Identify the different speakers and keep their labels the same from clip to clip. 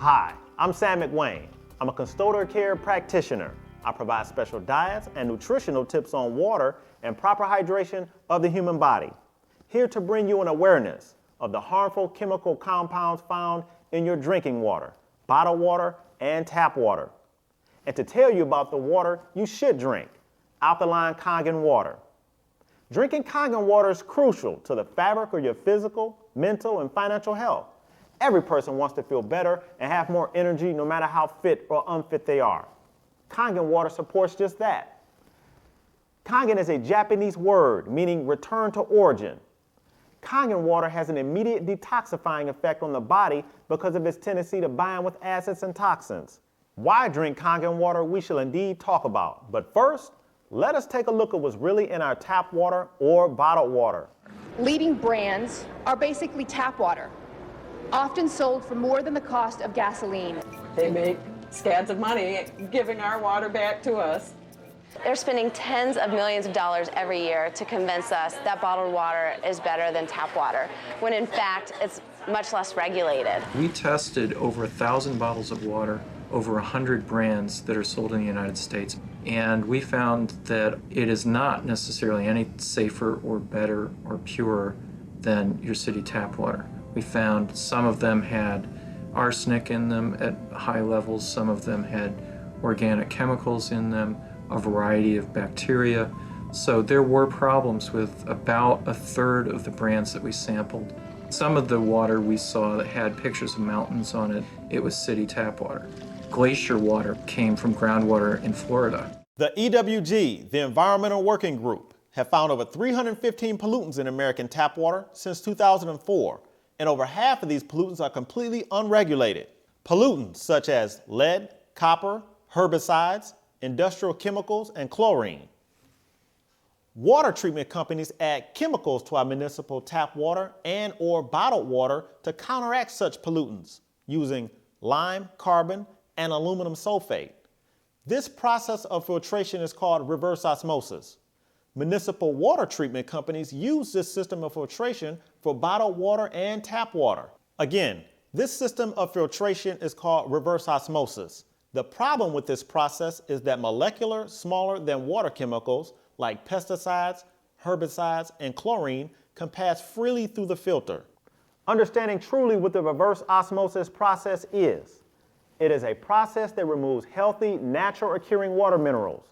Speaker 1: Hi, I'm Sam McWayne. I'm a custodial care practitioner. I provide special diets and nutritional tips on water and proper hydration of the human body. Here to bring you an awareness of the harmful chemical compounds found in your drinking water, bottled water, and tap water. And to tell you about the water you should drink, alkaline Kangen water. Drinking Kangen water is crucial to the fabric of your physical, mental, and financial health. Every person wants to feel better and have more energy no matter how fit or unfit they are. Kangen water supports just that. Kangen is a Japanese word meaning return to origin. Kangen water has an immediate detoxifying effect on the body because of its tendency to bind with acids and toxins. Why drink Kangen water we shall indeed talk about. But first, let us take a look at what's really in our tap water or bottled water.
Speaker 2: Leading brands are basically tap water, often sold for more than the cost of gasoline.
Speaker 3: They make scads of money giving our water back to us.
Speaker 4: They're spending tens of millions of dollars every year to convince us that bottled water is better than tap water, when in fact it's much less regulated.
Speaker 5: We tested over 1,000 bottles of water, over 100 brands that are sold in the United States, and we found that it is not necessarily any safer or better or purer than your city tap water. We found some of them had arsenic in them at high levels, some of them had organic chemicals in them, a variety of bacteria. So there were problems with about a third of the brands that we sampled. Some of the water we saw that had pictures of mountains on it, it was city tap water. Glacier water came from groundwater in Florida.
Speaker 1: The EWG, the Environmental Working Group, have found over 315 pollutants in American tap water since 2004, and over half of these pollutants are completely unregulated. Pollutants such as lead, copper, herbicides, industrial chemicals, and chlorine. Water treatment companies add chemicals to our municipal tap water and or bottled water to counteract such pollutants using lime, carbon, and aluminum sulfate. This process of filtration is called reverse osmosis. Municipal water treatment companies use this system of filtration for bottled water and tap water. Again, this system of filtration is called reverse osmosis. The problem with this process is that molecular, smaller than water chemicals like pesticides, herbicides, and chlorine can pass freely through the filter. Understanding truly what the reverse osmosis process is. It is a process that removes healthy, natural occurring water minerals.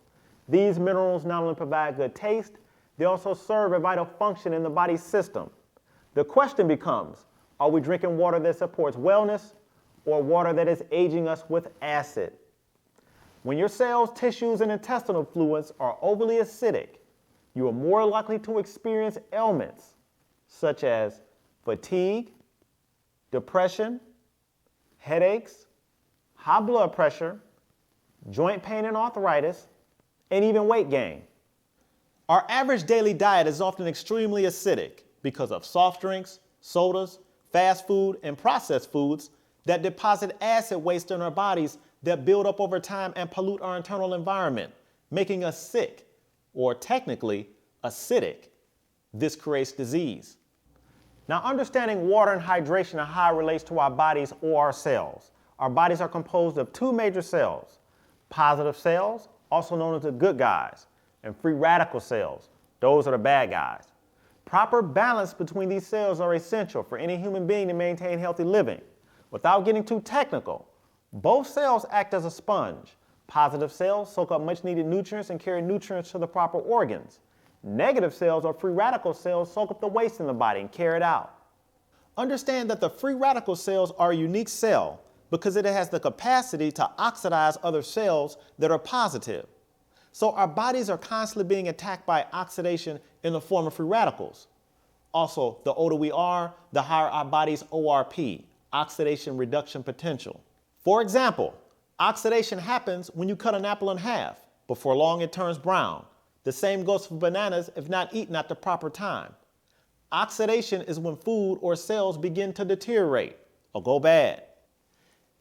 Speaker 1: These minerals not only provide good taste, they also serve a vital function in the body's system. The question becomes, are we drinking water that supports wellness or water that is aging us with acid? When your cells, tissues, and intestinal fluids are overly acidic, you are more likely to experience ailments such as fatigue, depression, headaches, high blood pressure, joint pain and arthritis, and even weight gain. Our average daily diet is often extremely acidic because of soft drinks, sodas, fast food, and processed foods that deposit acid waste in our bodies that build up over time and pollute our internal environment, making us sick, or technically acidic. This creates disease. Now, understanding water and hydration and how it relates to our bodies or our cells. Our bodies are composed of two major cells: positive cells, also known as the good guys, and free radical cells. Those are the bad guys. Proper balance between these cells are essential for any human being to maintain healthy living. Without getting too technical, both cells act as a sponge. Positive cells soak up much needed nutrients and carry nutrients to the proper organs. Negative cells or free radical cells soak up the waste in the body and carry it out. Understand that the free radical cells are a unique cell because it has the capacity to oxidize other cells that are positive. So our bodies are constantly being attacked by oxidation in the form of free radicals. Also, the older we are, the higher our body's ORP, oxidation reduction potential. For example, oxidation happens when you cut an apple in half. Before long, it turns brown. The same goes for bananas if not eaten at the proper time. Oxidation is when food or cells begin to deteriorate or go bad.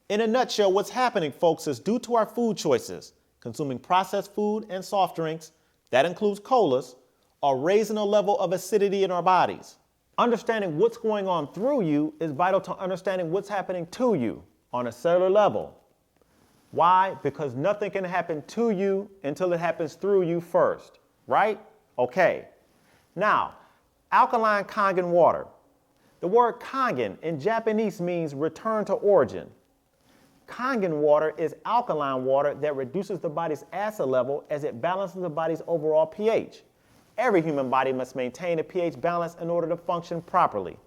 Speaker 1: In a nutshell, what's happening, folks, is due to our food choices, consuming processed food and soft drinks, that includes colas, are raising the level of acidity in our bodies. Understanding what's going on through you is vital to understanding what's happening to you. on a cellular level. Why? Because nothing can happen to you until it happens through you first, right? Okay. Now, alkaline Kangen water. The word Kangen in Japanese means return to origin. Kangen water is alkaline water that reduces the body's acid level as it balances the body's overall pH. Every human body must maintain a pH balance in order to function properly.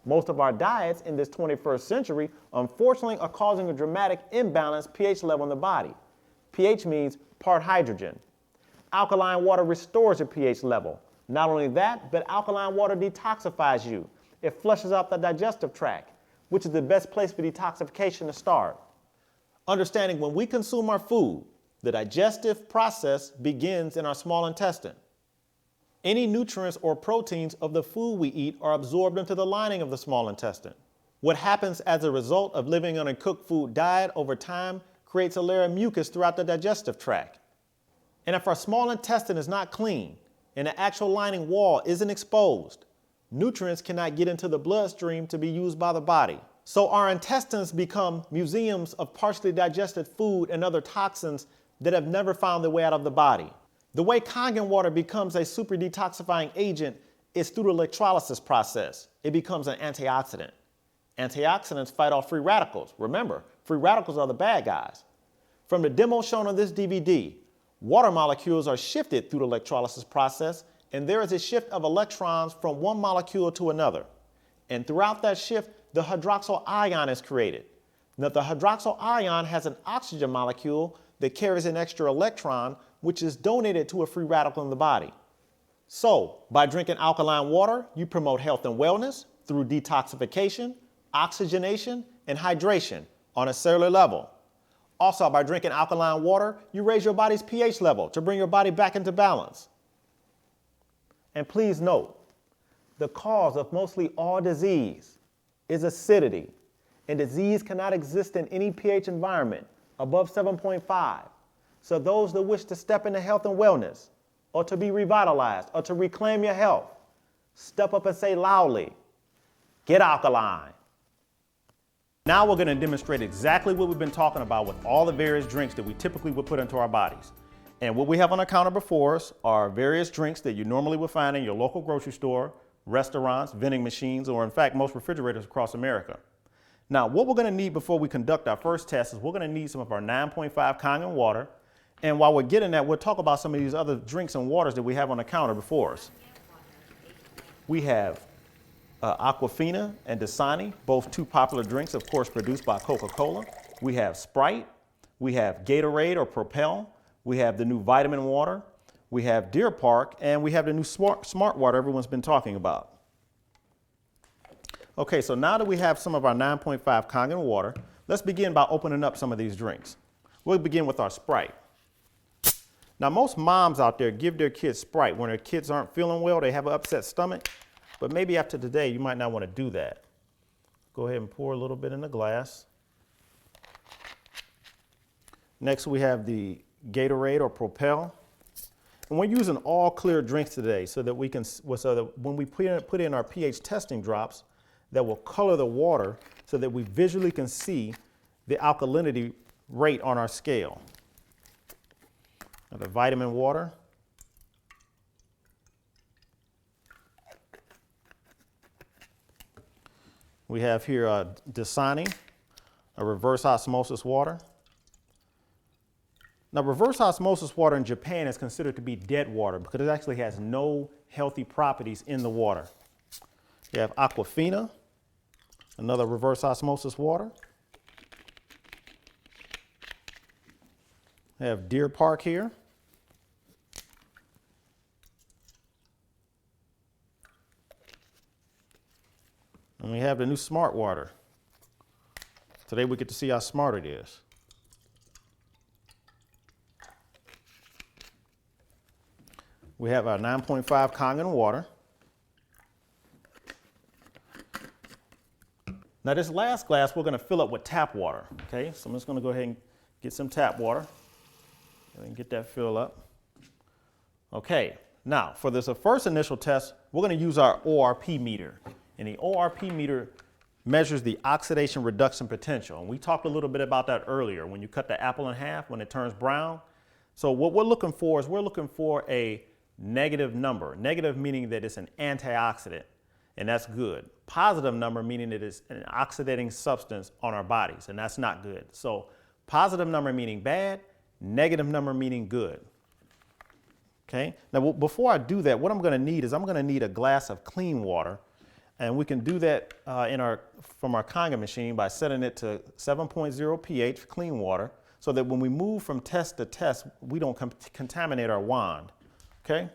Speaker 1: Most of our diets in this 21st century, unfortunately, are causing a dramatic imbalanced pH level in the body. pH means part hydrogen. Alkaline water restores your pH level. Not only that, but alkaline water detoxifies you. It flushes out the digestive tract, which is the best place for detoxification to start. Understanding when we consume our food, the digestive process begins in our small intestine. Any nutrients or proteins of the food we eat are absorbed into the lining of the small intestine. What happens as a result of living on a cooked food diet over time creates a layer of mucus throughout the digestive tract. And if our small intestine is not clean and the actual lining wall isn't exposed, nutrients cannot get into the bloodstream to be used by the body. So our intestines become museums of partially digested food and other toxins that have never found their way out of the body. The way Kangen water becomes a super detoxifying agent is through the electrolysis process. It becomes an antioxidant. Antioxidants fight off free radicals. Remember, free radicals are the bad guys. From the demo shown on this DVD, water molecules are shifted through the electrolysis process, and there is a shift of electrons from one molecule to another. And throughout that shift, the hydroxyl ion is created. Now, the hydroxyl ion has an oxygen molecule that carries an extra electron, which is donated to a free radical in the body. So, by drinking alkaline water, you promote health and wellness through detoxification, oxygenation, and hydration on a cellular level. Also, by drinking alkaline water, you raise your body's pH level to bring your body back into balance. And please note, the cause of mostly all disease is acidity, and disease cannot exist in any pH environment above 7.5. So those that wish to step into health and wellness, or to be revitalized, or to reclaim your health, step up and say loudly, get alkaline. Now we're going to demonstrate exactly what we've been talking about with all the various drinks that we typically would put into our bodies. And what we have on the counter before us are various drinks that you normally would find in your local grocery store, restaurants, vending machines, or in fact, most refrigerators across America. Now, what we're going to need before we conduct our first test is we're going to need some of our 9.5 Kangen water. And while we're getting that, we'll talk about some of these other drinks and waters that we have on the counter before us. We have Aquafina and Dasani, both two popular drinks, of course, produced by Coca-Cola. We have Sprite. We have Gatorade or Propel. We have the new vitamin water. We have Deer Park, and we have the new smart water everyone's been talking about. Okay, so now that we have some of our 9.5 Kangen water, let's begin by opening up some of these drinks. We'll begin with our Sprite. Now, most moms out there give their kids Sprite when their kids aren't feeling well, they have an upset stomach, but maybe after today, you might not want to do that. Go ahead and pour a little bit in the glass. Next, we have the Gatorade or Propel. And we're using all clear drinks today so that when we put in our pH testing drops, that will color the water so that we visually can see the alkalinity rate on our scale. Now the vitamin water. We have here Dasani, a reverse osmosis water. Now, reverse osmosis water in Japan is considered to be dead water because it actually has no healthy properties in the water. You have Aquafina, another reverse osmosis water. We have Deer Park here. And we have the new smart water. Today we get to see how smart it is. We have our 9.5 Kangen water. Now this last glass we're going to fill up with tap water, okay? So I'm just going to go ahead and get some tap water and get that filled up. Okay, now for this first initial test, we're going to use our ORP meter. And the ORP meter measures the oxidation reduction potential. And we talked a little bit about that earlier when you cut the apple in half, when it turns brown. So what we're looking for is we're looking for a negative number. Negative meaning that it's an antioxidant, and that's good. Positive number meaning that it's an oxidating substance on our bodies, and that's not good. So positive number meaning bad, negative number meaning good. Okay, now before I do that, what I'm going to need is I'm going to need a glass of clean water, and we can do that from our Conga machine by setting it to 7.0 pH clean water, so that when we move from test to test, we don't contaminate our wand. Okay.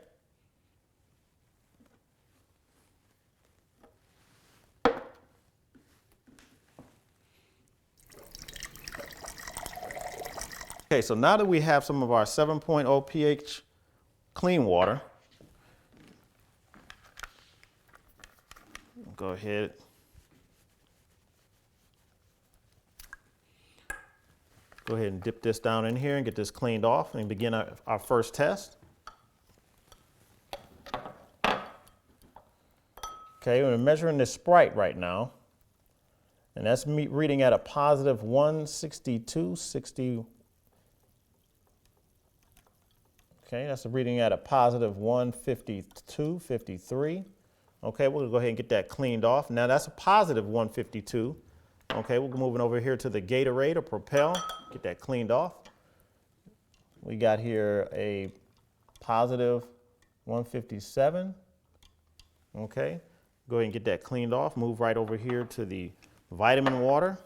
Speaker 1: Okay, so now that we have some of our 7.0 pH clean water, go ahead. Go ahead and dip this down in here and get this cleaned off and begin our first test. Okay, we're measuring this Sprite right now, and that's reading at a positive 162.60. Okay, that's a reading at a positive 152.53. Okay, we'll go ahead and get that cleaned off. Now that's a positive 152. Okay, we're moving over here to the Gatorade or Propel. Get that cleaned off. We got here a positive 157. Okay, go ahead and get that cleaned off. Move right over here to the vitamin water.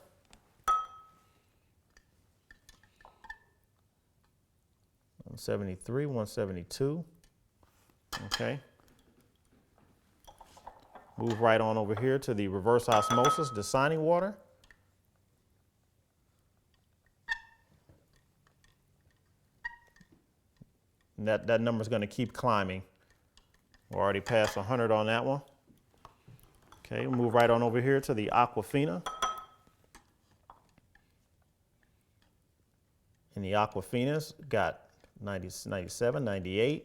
Speaker 1: $173, 172. Okay. Move right on over here to the reverse osmosis designing water. And that number is going to keep climbing. We're already past 100 on that one. Okay, move right on over here to the Aquafina. And the Aquafina's got 97, 98.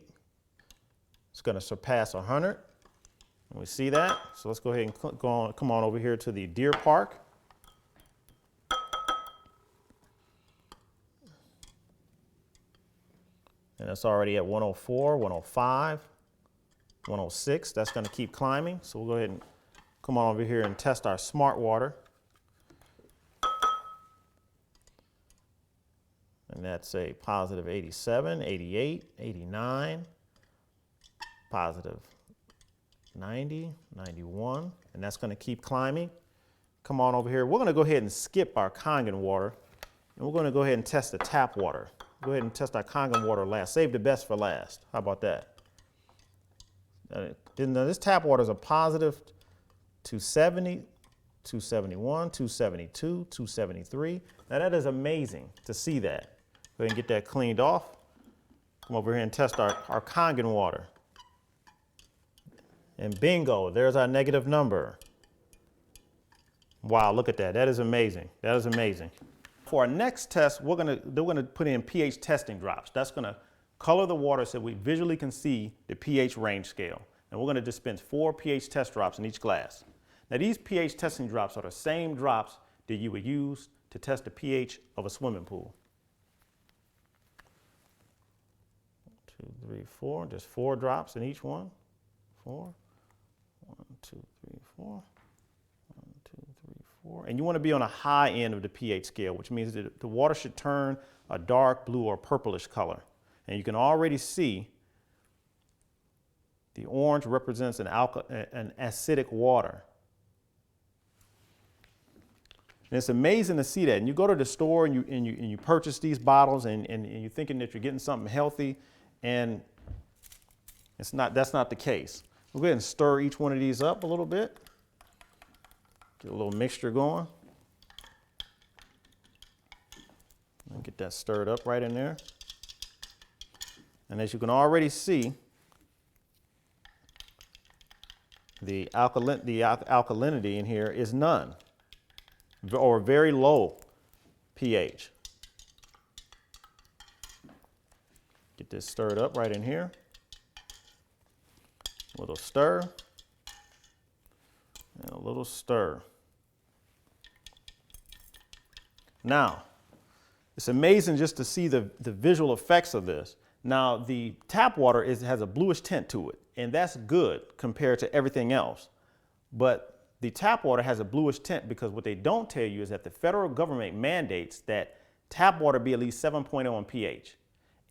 Speaker 1: It's going to surpass 100. And we see that. So let's go ahead and come on over here to the Deer Park. And it's already at 104, 105, 106. That's going to keep climbing. So we'll go ahead and come on over here and test our smart water. And that's a positive 87, 88, 89, positive 90, 91, and that's going to keep climbing. Come on over here. We're going to go ahead and skip our Kangen water, and we're going to go ahead and test the tap water. Go ahead and test our Kangen water last. Save the best for last. How about that? Now this tap water is a positive 270, 271, 272, 273. Now that is amazing to see that. Go ahead and get that cleaned off. Come over here and test our Kangen water. And bingo, there's our negative number. Wow, look at that. That is amazing. That is amazing. For our next test, we're gonna put in pH testing drops. That's gonna color the water so we visually can see the pH range scale. And we're gonna dispense 4 pH test drops in each glass. Now these pH testing drops are the same drops that you would use to test the pH of a swimming pool. 1, 2, 3, 4, just 4 drops in each one. 4, 1, 2, 3, 4, 1, 2, 3, 4. And you want to be on a high end of the pH scale, which means that the water should turn a dark blue or purplish color. And you can already see the orange represents an acidic water. And it's amazing to see that. And you go to the store and you purchase these bottles and you're thinking that you're getting something healthy, and that's not the case. We'll go ahead and stir each one of these up a little bit. Get a little mixture going. And get that stirred up right in there. And as you can already see, the alkalinity in here is none, or very low pH. Get this stirred up right in here. A little stir and a little stir. Now, it's amazing just to see the visual effects of this. Now, the tap water has a bluish tint to it, and that's good compared to everything else. But the tap water has a bluish tint because what they don't tell you is that the federal government mandates that tap water be at least 7.0 in pH.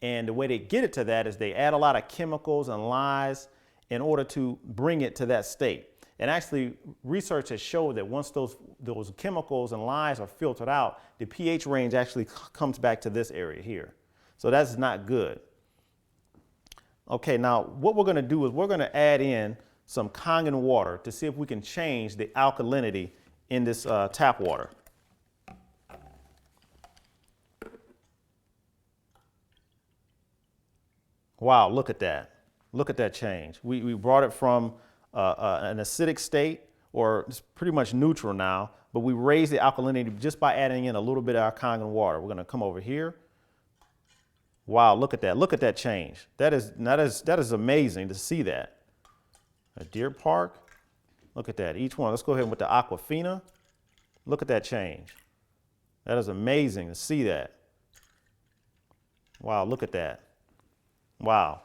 Speaker 1: And the way they get it to that is they add a lot of chemicals and lyes in order to bring it to that state. And actually, research has showed that once those chemicals and lyes are filtered out, the pH range actually comes back to this area here. So that's not good. Okay, now what we're going to do is we're going to add in some Kangen water to see if we can change the alkalinity in this tap water. Wow, look at that. Look at that change. We brought it from an acidic state, or it's pretty much neutral now, but we raised the alkalinity just by adding in a little bit of our Kangen water. We're going to come over here. Wow, look at that. Look at that change. That is amazing to see that. A Deer Park. Look at that. Each one. Let's go ahead with the Aquafina. Look at that change. That is amazing to see that. Wow, look at that. Wow.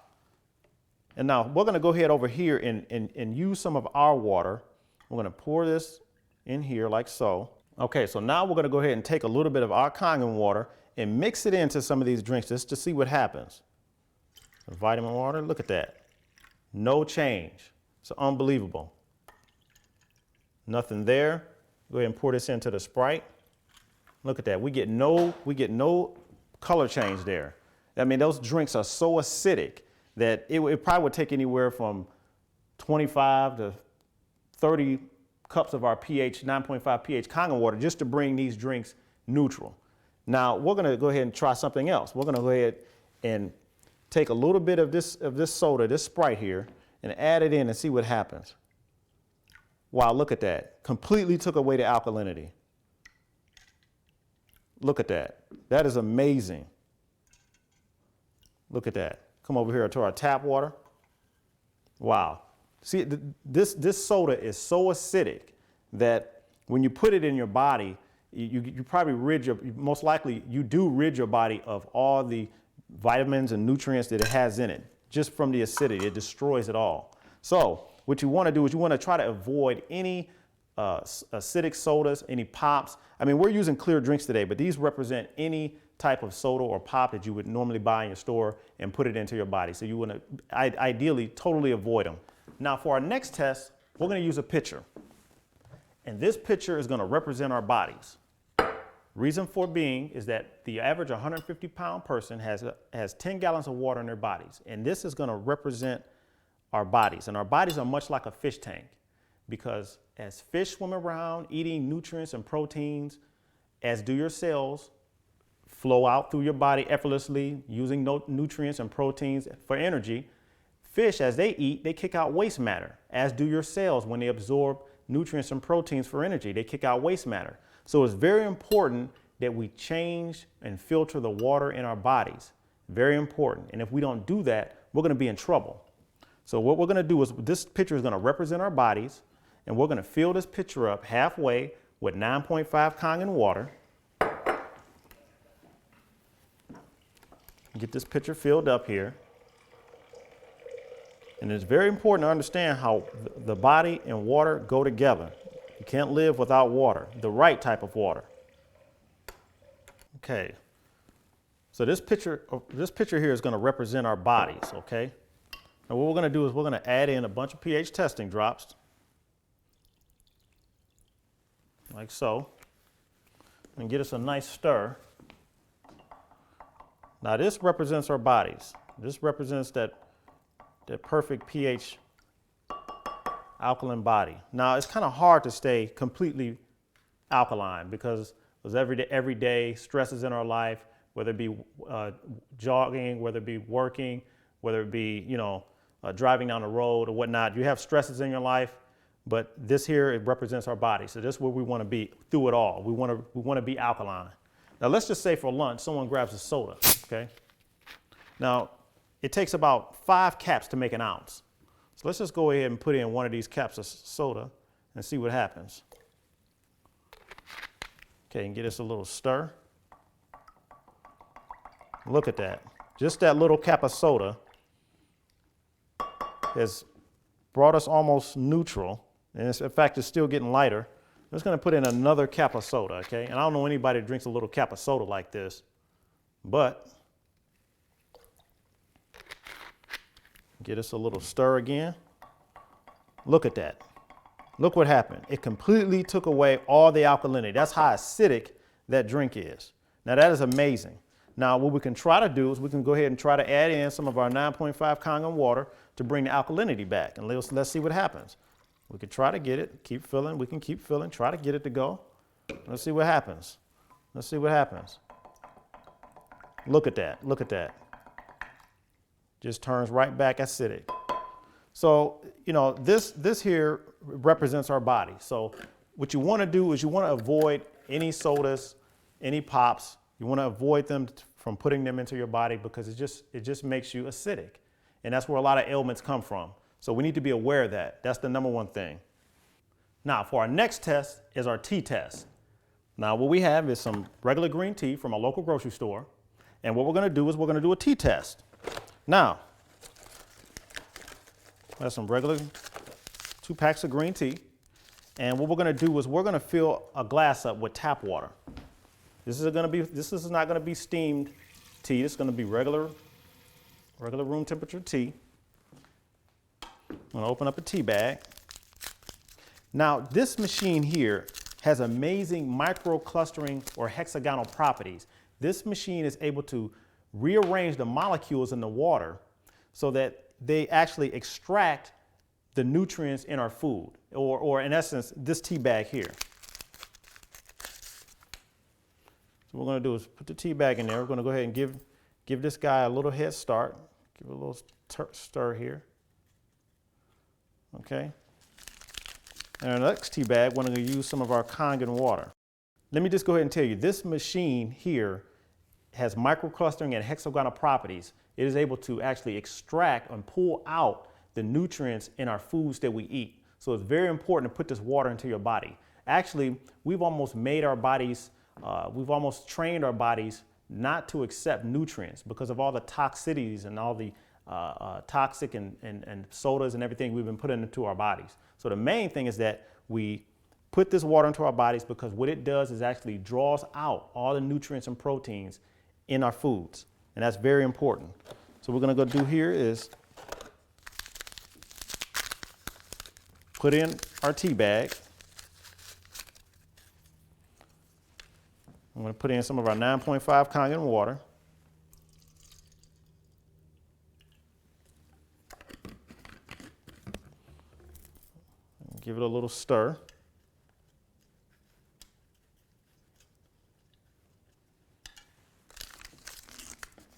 Speaker 1: And now we're going to go ahead over here and use some of our water. We're going to pour this in here like so. Okay, so now we're going to go ahead and take a little bit of our Kangen water and mix it into some of these drinks just to see what happens. Vitamin water, look at that. No change. It's unbelievable. Nothing there. Go ahead and pour this into the Sprite. Look at that. We get no color change there. I mean, those drinks are so acidic that it probably would take anywhere from 25 to 30 cups of our pH, 9.5 pH Kangen water just to bring these drinks neutral. Now, we're going to go ahead and try something else. We're going to go ahead and take a little bit of this soda, this Sprite here, and add it in and see what happens. Wow, look at that. Completely took away the alkalinity. Look at that. That is amazing. Look at that. Come over here to our tap water. Wow. See, this soda is so acidic that when you put it in your body, you probably most likely you do rid your body of all the vitamins and nutrients that it has in it. Just from the acidity, it destroys it all. So what you want to do is you want to try to avoid any acidic sodas, any pops. I mean, we're using clear drinks today, but these represent any type of soda or pop that you would normally buy in your store and put it into your body. So you want to ideally totally avoid them. Now for our next test, we're going to use a pitcher. And this pitcher is going to represent our bodies. Reason for being is that the average 150-pound person has 10 gallons of water in their bodies. And this is going to represent our bodies. And our bodies are much like a fish tank, because as fish swim around eating nutrients and proteins, as do your cells, flow out through your body effortlessly using nutrients and proteins for energy. Fish, as they eat, they kick out waste matter, as do your cells when they absorb nutrients and proteins for energy. They kick out waste matter. So it's very important that we change and filter the water in our bodies. Very important. And if we don't do that, we're going to be in trouble. So what we're going to do is this pitcher is going to represent our bodies, and we're going to fill this pitcher up halfway with 9.5 Kangen water. Get this pitcher filled up here. And it's very important to understand how the body and water go together. You can't live without water, the right type of water. Okay. So this pitcher here is going to represent our bodies, okay? Now what we're going to do is we're going to add in a bunch of pH testing drops, like so, and get us a nice stir. Now this represents our bodies. This represents that perfect pH alkaline body. Now it's kind of hard to stay completely alkaline because every day stresses in our life, whether it be jogging, whether it be working, whether it be driving down the road or whatnot. You have stresses in your life, but this here, it represents our body. So this is where we want to be through it all. We want to be alkaline. Now let's just say for lunch someone grabs a soda, okay? Now it takes about 5 caps to make an ounce. So let's just go ahead and put in one of these caps of soda and see what happens. Okay, and get us a little stir. Look at that. Just that little cup of soda has brought us almost neutral. And in fact, it's still getting lighter. I'm just going to put in another cup of soda, okay? And I don't know anybody that drinks a little cup of soda like this, but get us a little stir again. Look at that. Look what happened. It completely took away all the alkalinity. That's how acidic that drink is. Now that is amazing. Now what we can try to do is we can go ahead and try to add in some of our 9.5 Kangen water to bring the alkalinity back. And let's see what happens. We could try to get it, keep filling, we can keep filling, try to get it to go. Let's see what happens. Let's see what happens. Look at that, look at that. Just turns right back acidic. So, you know, this here represents our body. So what you want to do is you want to avoid any sodas, any pops. You want to avoid them from putting them into your body because it just makes you acidic. And that's where a lot of ailments come from. So we need to be aware of that. That's the number one thing. Now, for our next test is our tea test. Now, what we have is some regular green tea from a local grocery store. And what we're going to do is we're going to do a tea test. Now, that's some regular 2 packs of green tea. And what we're going to do is we're going to fill a glass up with tap water. This is not going to be steamed tea. This is going to be regular room temperature tea. I'm going to open up a tea bag. Now, this machine here has amazing microclustering or hexagonal properties. This machine is able to rearrange the molecules in the water so that they actually extract the nutrients in our food, or in essence, this tea bag here. So what we're going to do is put the tea bag in there. We're going to go ahead and give this guy a little head start. Give it a little stir here. Okay. And our next tea bag, we're going to use some of our Kangen water. Let me just go ahead and tell you, this machine here has microclustering and hexagonal properties. It is able to actually extract and pull out the nutrients in our foods that we eat. So it's very important to put this water into your body. Actually, we've almost made our bodies, we've almost trained our bodies not to accept nutrients because of all the toxicities and all the toxic and sodas and everything we've been putting into our bodies. So the main thing is that we put this water into our bodies because what it does is actually draws out all the nutrients and proteins in our foods. And that's very important. So what we're going to go do here is put in our tea bag. I'm going to put in some of our 9.5 Kangen water. Give it a little stir.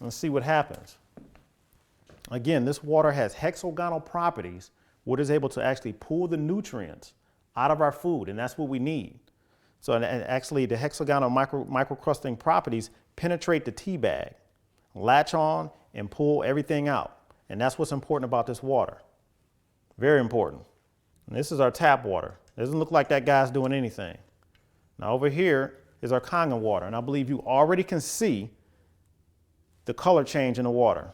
Speaker 1: Let's see what happens. Again, this water has hexagonal properties, what is able to actually pull the nutrients out of our food, and that's what we need. So and actually the hexagonal microcrusting properties penetrate the tea bag, latch on, and pull everything out. And that's what's important about this water. Very important. And this is our tap water. Doesn't look like that guy's doing anything. Now over here is our Kangen water, and I believe you already can see the color change in the water.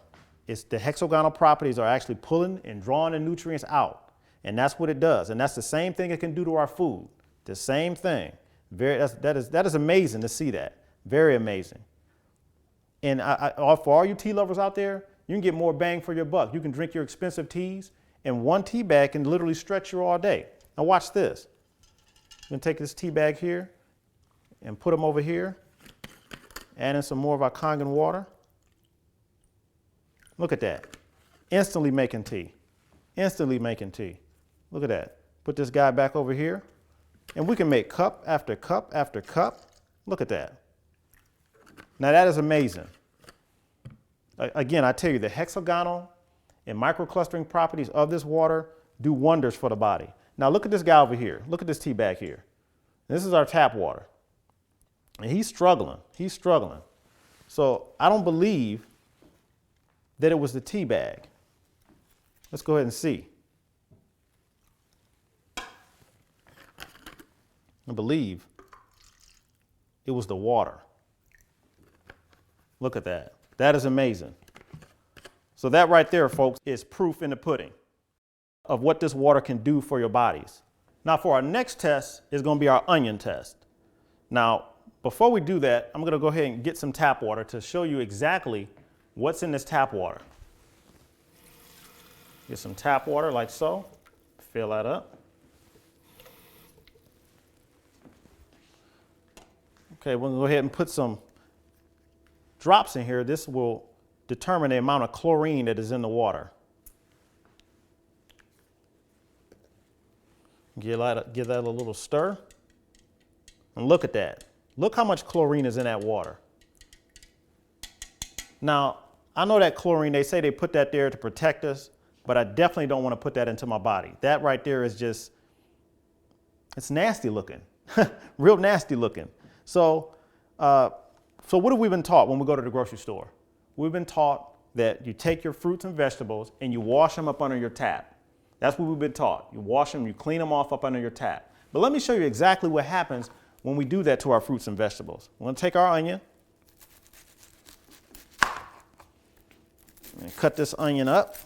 Speaker 1: It's the hexagonal properties are actually pulling and drawing the nutrients out. And that's what it does. And that's the same thing it can do to our food. The same thing. That is amazing to see that. Very amazing. And for all you tea lovers out there, you can get more bang for your buck. You can drink your expensive teas, and one tea bag can literally stretch you all day. Now watch this. I'm going to take this tea bag here and put them over here. Add in some more of our Kangen water. Look at that. Instantly making tea. Instantly making tea. Look at that. Put this guy back over here. And we can make cup after cup after cup. Look at that. Now that is amazing. Again, I tell you, the hexagonal and microclustering properties of this water do wonders for the body. Now look at this guy over here. Look at this tea bag here. This is our tap water. And he's struggling. He's struggling. So I don't believe that it was the tea bag. Let's go ahead and see. I believe it was the water. Look at that. That is amazing. So that right there, folks, is proof in the pudding of what this water can do for your bodies. Now for our next test is going to be our onion test. Now, before we do that, I'm going to go ahead and get some tap water to show you exactly what's in this tap water. Get some tap water like so. Fill that up. Okay, we're going to go ahead and put some drops in here. This will determine the amount of chlorine that is in the water. Give that a little stir. And look at that. Look how much chlorine is in that water. Now, I know that chlorine, they say they put that there to protect us, but I definitely don't want to put that into my body. That right there is just, it's nasty looking, real nasty looking. So what have we been taught when we go to the grocery store? We've been taught that you take your fruits and vegetables and you wash them up under your tap. That's what we've been taught. You wash them, you clean them off up under your tap. But let me show you exactly what happens when we do that to our fruits and vegetables. We're going to take our onion and cut this onion up.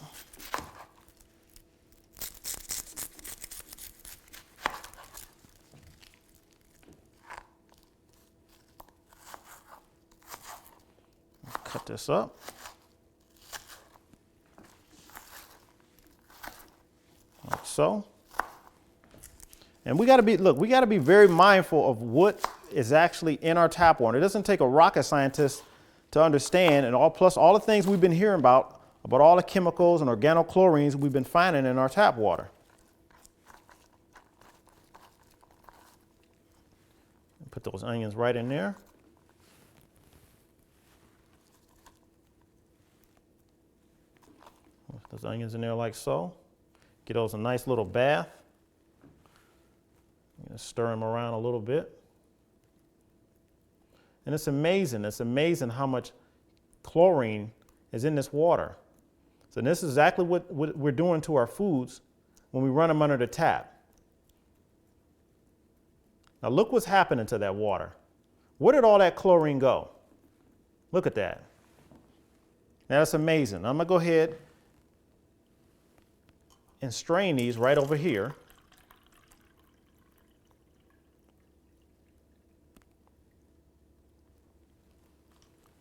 Speaker 1: Cut this up. Like so. And we got to be very mindful of what is actually in our tap water. It doesn't take a rocket scientist to understand, and plus all the things we've been hearing about all the chemicals and organochlorines we've been finding in our tap water. Put those onions right in there. Those onions in there like so. Get those a nice little bath. Stir them around a little bit. And it's amazing how much chlorine is in this water. So this is exactly what we're doing to our foods when we run them under the tap. Now look what's happening to that water. Where did all that chlorine go? Look at that. Now that's amazing. I'm gonna go ahead and strain these right over here.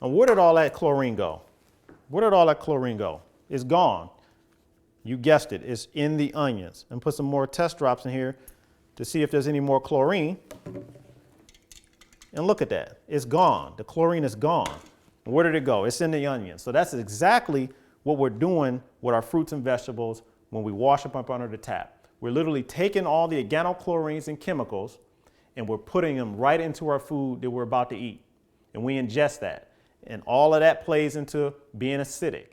Speaker 1: And where did all that chlorine go? Where did all that chlorine go? It's gone. You guessed it, it's in the onions. And put some more test drops in here to see if there's any more chlorine. And look at that, it's gone. The chlorine is gone. And where did it go? It's in the onions. So that's exactly what we're doing with our fruits and vegetables when we wash them up under the tap. We're literally taking all the organochlorines and chemicals and we're putting them right into our food that we're about to eat. And we ingest that. And all of that plays into being acidic.